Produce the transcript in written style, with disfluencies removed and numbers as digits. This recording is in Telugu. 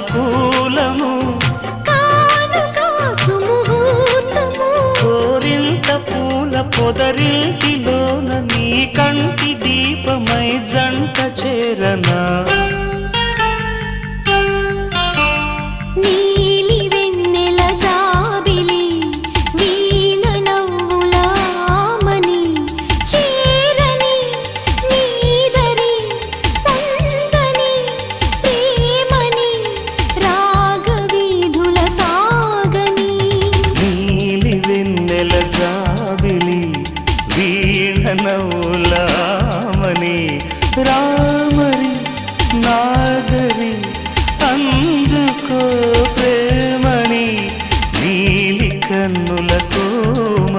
అనుకూలము కోరింత పూల పొదరింటిలోన నీ కంటి దీపమై జంట చేరనా వీణ నవ్వులామని రా